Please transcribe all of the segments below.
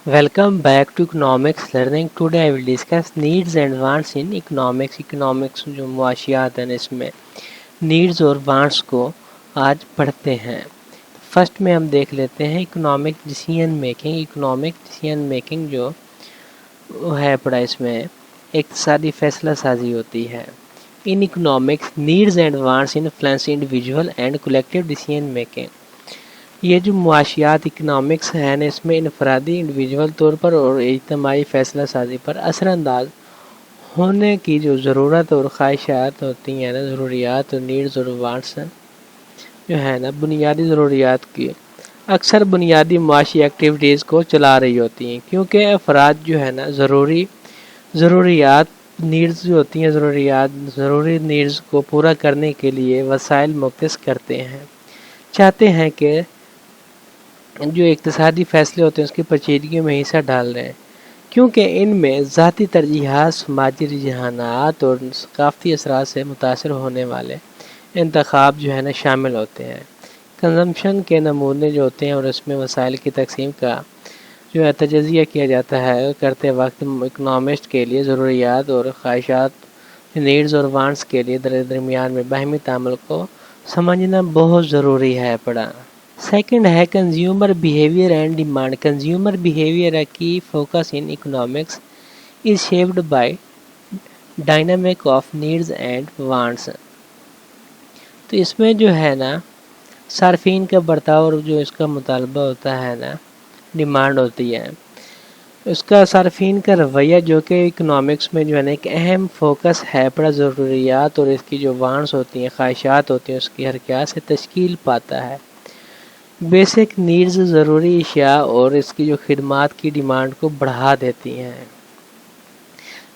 Welcome back to economics learning. Today I will discuss needs and wants in economics. Economics जो मुआशियात हैं इसमें needs और wants को आज पढ़ते हैं. फर्स्ट में हम देख लेते हैं economic decision making. Economic decision making जो है पढ़ा इसमें इक़्तिसादी फैसला साजी होती है. In economics needs and wants influence individual and collective decision making. ये जो मुआशियात इकनॉमिक्स हैं इसमें इनफरादी इंडिविजुअल तौर पर और इज्तमाही फ़ैसला साजी पर असरानंदाज होने की जो ज़रूरत और ख्वाहिशात होती हैं ना, ज़रूरियात और नीड्स और वांट्स जो है ना, बुनियादी ज़रूरियात की अक्सर बुनियादी मुआशी एक्टिविटीज़ को चला रही होती हैं, क्योंकि अफराद जो है ना ज़रूरियात नीड्स जो होती हैं, ज़रूरी नीड्स को पूरा करने के लिए वसाइल मुख्तस करते हैं, चाहते हैं कि जो इक़्तिसादी फ़ैसले होते हैं उसकी पेचीदगी में हिस्सा डाल रहे हैं, क्योंकि इनमें ज़ाती तरजीहात, समाजी रुझानात और सकाफ़ती असरात से मुतासर होने वाले इंतखाब जो है ना शामिल होते हैं. कंजम्पशन के नमूने जो होते हैं और उसमें वसाइल की तकसीम का जो है तजज़िया किया जाता है करते वक्त इकनॉमिस्ट के लिए ज़रूरियात और ख्वाहिशात, नीड्स और वांट्स के लिए दरमियान में बाहमी तामुल को समझना बहुत ज़रूरी है पढ़ा. सेकंड है consumer behaviour and demand. Consumer behaviour a key focus in economics is shaped by dynamic of needs and wants. तो इसमें जो है ना सार्फिन का बर्ताव और जो इसका मुतालबा होता है ना, डिमांड होती है, उसका सार्फिन का रवैया जो कि इकोनॉमिक्स में जो है ना एक अहम फोकस है पड़ा ज़रूरियात और इसकी जो वांट्स होती हैं, ख्वाहिशात होती हैं, उसकी हरकत से तश्कील पाता है. बेसिक नीड्स ज़रूरी अशिया और इसकी जो खिदमात की डिमांड को बढ़ा देती हैं,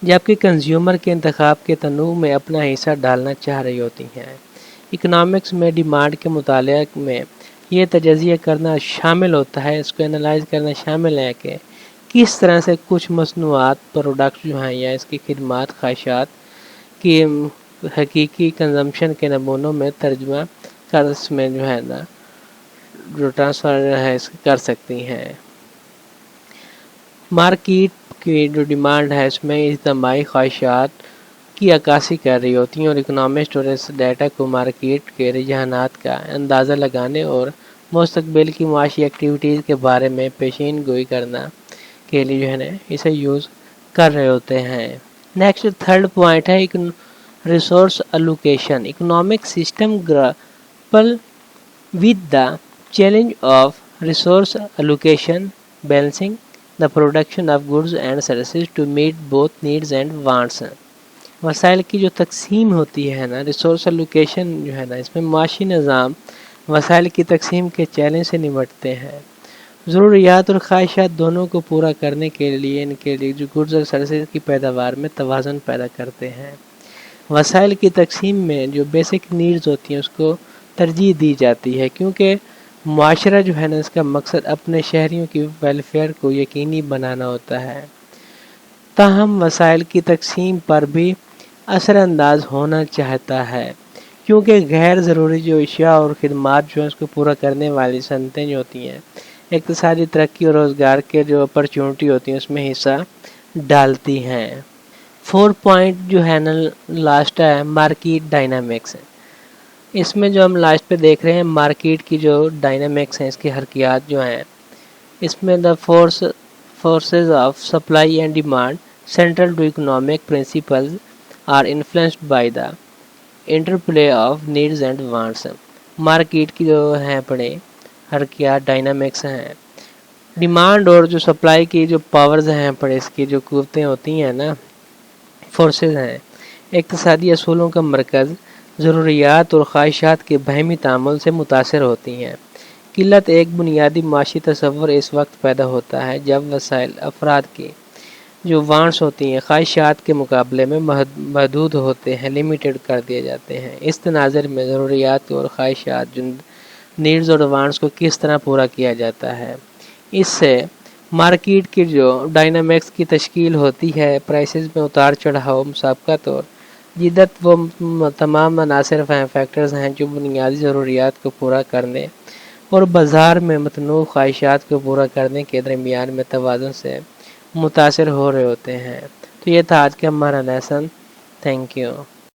जबकि कंज्यूमर के इंतखाब के तनू में अपना हिस्सा डालना चाह रही होती हैं. इकोनॉमिक्स में डिमांड के मुताले में ये तजज़िया करना शामिल होता है, इसको एनालाइज करना शामिल है कि किस तरह से कुछ मसनूआत प्रोडक्ट जो हैं या इसकी खिदमात ख्वाहिशात की हकीकी कंजम्पशन के नमूनों में तर्जुमा कर इसमें जो है ना जो ट्रांसफ़र है इसकी कर सकती हैं. मार्केट की जो डिमांड है इसमें इज्तमाही ख्वाहिशात की अक्कासी कर रही होती हैं और इकोनॉमिस्ट और इस डाटा को मार्केट के रुझानात का अंदाज़ा लगाने और मुस्तकबिल की मुआशी एक्टिविटीज़ के बारे में पेशीन गोई करना के लिए जो है ना इसे यूज़ कर रहे होते हैं. नेक्स्ट थर्ड पॉइंट है resource allocation. Economic system grapple with the challenge of resource allocation, balancing the production of goods and services to meet both needs and wants. वसाइल की जो तकसीम होती है ना, रिसोर्स एलोकेशन जो है ना, इसमें माशी निज़ाम वसाइल की तकसीम के चैलेंज से निपटते हैं. ज़रूरियात और ख्वाहिशात दोनों को पूरा करने के लिए इनके लिए जो गुड्स और सर्विसेज की पैदावार में तवाज़ुन पैदा करते हैं. वसाइल की तकसीम में जो बेसिक नीड्स होती हैं उसको तरजीह दी जाती है, क्योंकि मुआशरा जो है ना इसका मकसद अपने शहरियों की वेलफेयर को यकीनी बनाना होता है. ताहम वसाइल की तकसीम पर भी असरानंदाज होना चाहता है, क्योंकि गैर ज़रूरी जो अशिया और खिदमात जो है उसको पूरा करने वाली सनतें जो होती हैं इक़्तिसादी तरक्की और रोज़गार के जो अपॉर्चुनिटी होती हैं उसमें हिस्सा डालती हैं. 4 पॉइंट जो है ना लास्ट है मार्केट डायनामिक्स. इसमें जो हम लास्ट पे देख रहे हैं मार्केट की जो डायनामिक्स हैं, इसकी हरकियात जो हैं, इसमें the forces of supply and demand central to economic principles are influenced by the interplay of needs and wants. Market की जो हैं पड़े हरकियात डायनामिक्स हैं, डिमांड और जो सप्लाई की जो पावर्स हैं पड़े इसकी जो कुव्वतें होती हैं ना, फोर्सेस हैं, इक़्तिसादी असूलों का मरकज़ ज़रूरियात और ख्वाहिशात के बहमी तामुल से मुतासर होती हैं. किल्लत एक बुनियादी माशी तसव्वुर इस वक्त पैदा होता है जब वसाइल अफराद की जो वांट्स होती हैं ख्वाहिशात के मुकाबले में महदूद होते हैं, लिमिटेड कर दिए जाते हैं. इस तनाज़र में ज़रूरियात और ख्वाहिशात जो नीड्स और वांट्स को किस तरह पूरा किया जाता है, इससे मार्केट की जो डायनामिक्स की तश्कील होती है. प्राइसेस में उतार चढ़ाव, मुसाबकत और जिद्दत वो तमाम अनासर फैक्टर्स हैं जो बुनियादी ज़रूरियात को पूरा करने اور بازار میں متنوع خواہشات کو پورا کرنے کے درمیان میں توازن سے متاثر ہو رہے ہوتے ہیں۔ تو یہ تھا آج کا ہمارا لیسن۔ Thank you.